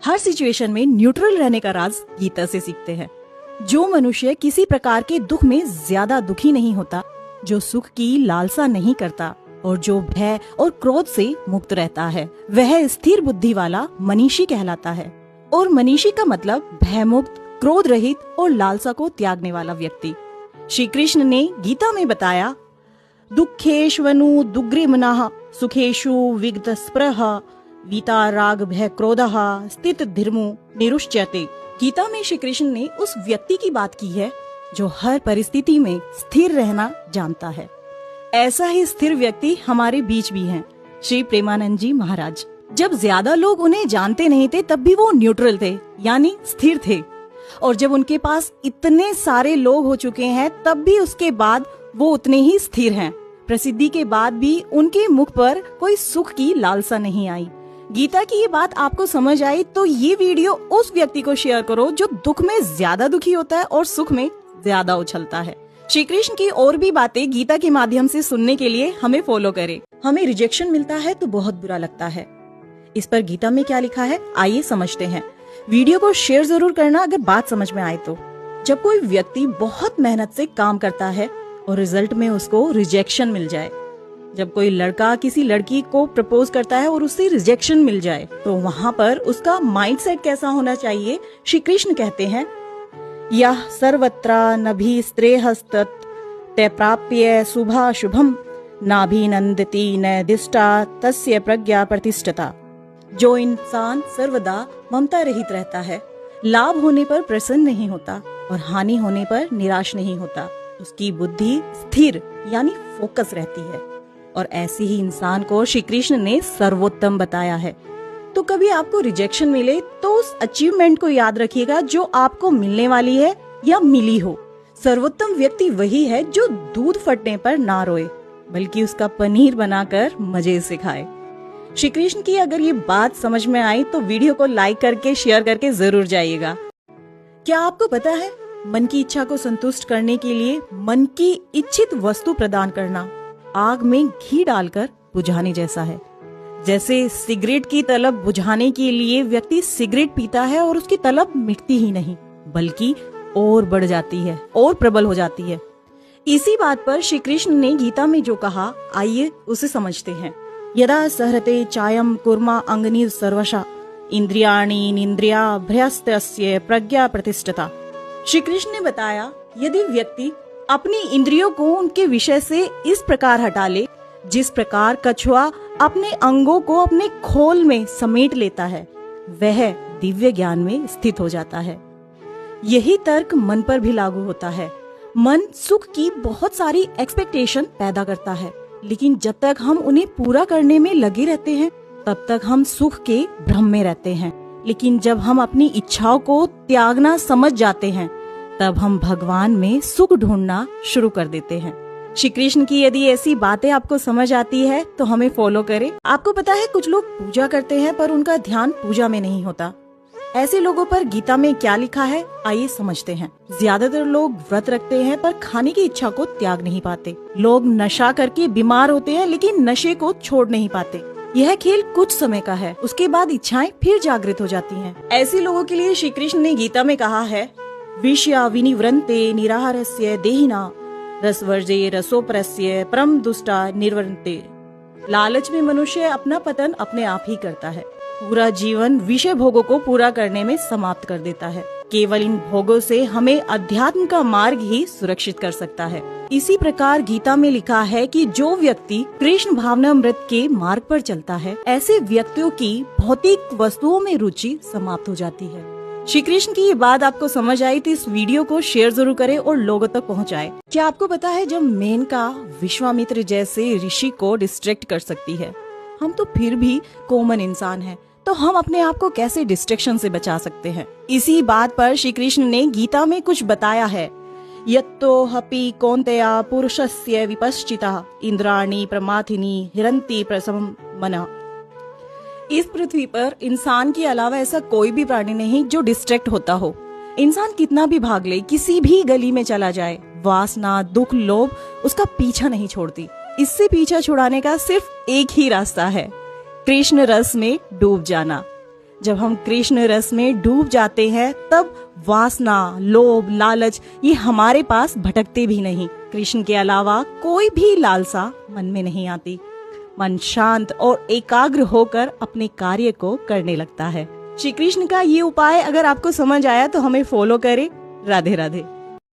हर situation में neutral रहने का राज गीता से सीखते हैं। जो मनुष्य किसी प्रकार के दुख में ज्यादा दुखी नहीं होता, जो सुख की लालसा नहीं करता और जो भय और क्रोध से मुक्त रहता है, वह स्थिर बुद्धि वाला मनीषी कहलाता है। और मनीषी का मतलब भय मुक्त, क्रोध रहित और लालसा को त्यागने वाला व्यक्ति। श्री कृष्ण ने गीता में बताया, दुखेष्वनु दुग्रीमनाः सुखेषु विगत स्पृह वीताराग भय क्रोधः स्थित धीर्मु निरुच्यते। गीता में श्री कृष्ण ने उस व्यक्ति की बात की है जो हर परिस्थिति में स्थिर रहना जानता है। ऐसा ही स्थिर व्यक्ति हमारे बीच भी हैं, श्री प्रेमानंद जी महाराज। जब ज्यादा लोग उन्हें जानते नहीं थे तब भी वो न्यूट्रल थे, यानी स्थिर थे। और जब उनके पास इतने सारे लोग हो चुके हैं तब भी उसके बाद वो उतने ही स्थिर हैं। प्रसिद्धि के बाद भी उनके मुख पर कोई सुख की लालसा नहीं आई। गीता की ये बात आपको समझ आई तो ये वीडियो उस व्यक्ति को शेयर करो जो दुख में ज्यादा दुखी होता है और सुख में ज्यादा उछलता है। श्री कृष्ण की और भी बातें गीता के माध्यम से सुनने के लिए हमें फॉलो करें। हमें रिजेक्शन मिलता है तो बहुत बुरा लगता है। इस पर गीता में क्या लिखा है, आइए समझते हैं। वीडियो को शेयर जरूर करना अगर बात समझ में आए तो। जब कोई व्यक्ति बहुत मेहनत से काम करता है और रिजल्ट में उसको रिजेक्शन मिल जाए, जब कोई लड़का किसी लड़की को प्रपोज करता है और उससे रिजेक्शन मिल जाए, तो वहाँ पर उसका माइंडसेट कैसा होना चाहिए। श्री कृष्ण कहते हैं, यह सर्वत्र नभि स्त्रेहस्तत् ते प्राप्य शुभा शुभम नाभिनंदति न दिष्टा तस्य प्रज्ञा प्रतिष्ठता। जो इंसान सर्वदा ममता रहित रहता है, लाभ होने पर प्रसन्न नहीं होता और हानि होने पर निराश नहीं होता, उसकी बुद्धि स्थिर यानी फोकस रहती है। और ऐसे ही इंसान को श्री कृष्ण ने सर्वोत्तम बताया है। तो कभी आपको रिजेक्शन मिले तो उस अचीवमेंट को याद रखिएगा जो आपको मिलने वाली है या मिली हो। सर्वोत्तम व्यक्ति वही है जो दूध फटने पर ना रोए, बल्कि उसका पनीर बनाकर मजे से खाए। श्री कृष्ण की अगर ये बात समझ में आई तो वीडियो को लाइक करके शेयर करके जरूर जाइएगा। क्या आपको पता है, मन की इच्छा को संतुष्ट करने के लिए मन की इच्छित वस्तु प्रदान करना आग में घी डालकर बुझाने जैसा है। जैसे सिगरेट की तलब बुझाने के लिए व्यक्ति सिगरेट पीता है और उसकी तलब मिटती ही नहीं बल्कि और बढ़ जाती है और प्रबल हो जाती है। इसी बात पर श्री कृष्ण ने गीता में जो कहा, आइए उसे समझते हैं। यदा सहरते चायम कुर्मा अंगनी सर्वशा इंद्रियाणि निंद्रिया भ्रयस्तस्य प्रज्ञा प्रतिष्ठता। श्री कृष्ण ने बताया, यदि व्यक्ति अपनी इंद्रियों को उनके विषय से इस प्रकार हटा ले जिस प्रकार कछुआ अपने अंगों को अपने खोल में समेट लेता है, वह दिव्य ज्ञान में स्थित हो जाता है। यही तर्क मन पर भी लागू होता है। मन सुख की बहुत सारी एक्सपेक्टेशन पैदा करता है, लेकिन जब तक हम उन्हें पूरा करने में लगे रहते हैं तब तक हम सुख के भ्रम में रहते हैं। लेकिन जब हम अपनी इच्छाओं को त्यागना समझ जाते हैं तब हम भगवान में सुख ढूंढना शुरू कर देते हैं। श्री कृष्ण की यदि ऐसी बातें आपको समझ आती है तो हमें फॉलो करें। आपको पता है, कुछ लोग पूजा करते हैं पर उनका ध्यान पूजा में नहीं होता। ऐसे लोगों पर गीता में क्या लिखा है, आइए समझते हैं। ज्यादातर लोग व्रत रखते हैं पर खाने की इच्छा को त्याग नहीं पाते। लोग नशा करके बीमार होते हैं लेकिन नशे को छोड़ नहीं पाते। यह खेल कुछ समय का है, उसके बाद इच्छाएं फिर जागृत हो जाती हैं। ऐसे लोगों के लिए श्री कृष्ण ने गीता में कहा है, विषया विनिवृंते निराहारस्य देहिना रसवर्जे रसोपरस्य परम दुष्टा निर्वृंते। लालच में मनुष्य अपना पतन अपने आप ही करता है। पूरा जीवन विषय भोगों को पूरा करने में समाप्त कर देता है। केवल इन भोगों से हमें अध्यात्म का मार्ग ही सुरक्षित कर सकता है। इसी प्रकार गीता में लिखा है कि जो व्यक्ति कृष्ण भावनामृत के मार्ग पर चलता है, ऐसे व्यक्तियों की भौतिक वस्तुओं में रुचि समाप्त हो जाती है। श्री कृष्ण की ये बात आपको समझ आई तो इस वीडियो को शेयर जरूर करें और लोगों तक पहुंचाएं। क्या आपको पता है, जब मेनका विश्वामित्र जैसे ऋषि को डिस्ट्रैक्ट कर सकती है, हम तो फिर भी कॉमन इंसान हैं, तो हम अपने आप को कैसे डिस्ट्रैक्शन से बचा सकते हैं। इसी बात पर श्री कृष्ण ने गीता में कुछ बताया है। यत्तो हपि कौन्तेया पुरुषस्य विपश्चिता इंद्राणि प्रमाथिनी हिरन्ति प्रसवं मना। इस पृथ्वी पर इंसान के अलावा ऐसा कोई भी प्राणी नहीं जो डिस्ट्रैक्ट होता हो। इंसान कितना भी भाग ले, किसी भी गली में चला जाए, वासना, दुख, लोभ उसका पीछा नहीं छोड़ती। इससे पीछा छुड़ाने का सिर्फ एक ही रास्ता है, कृष्ण रस में डूब जाना। जब हम कृष्ण रस में डूब जाते हैं तब वासना, लोभ, लालच ये हमारे पास भटकते भी नहीं। कृष्ण के अलावा कोई भी लालसा मन में नहीं आती। मन शांत और एकाग्र होकर अपने कार्य को करने लगता है। श्री कृष्ण का ये उपाय अगर आपको समझ आया तो हमें फॉलो करें। राधे राधे।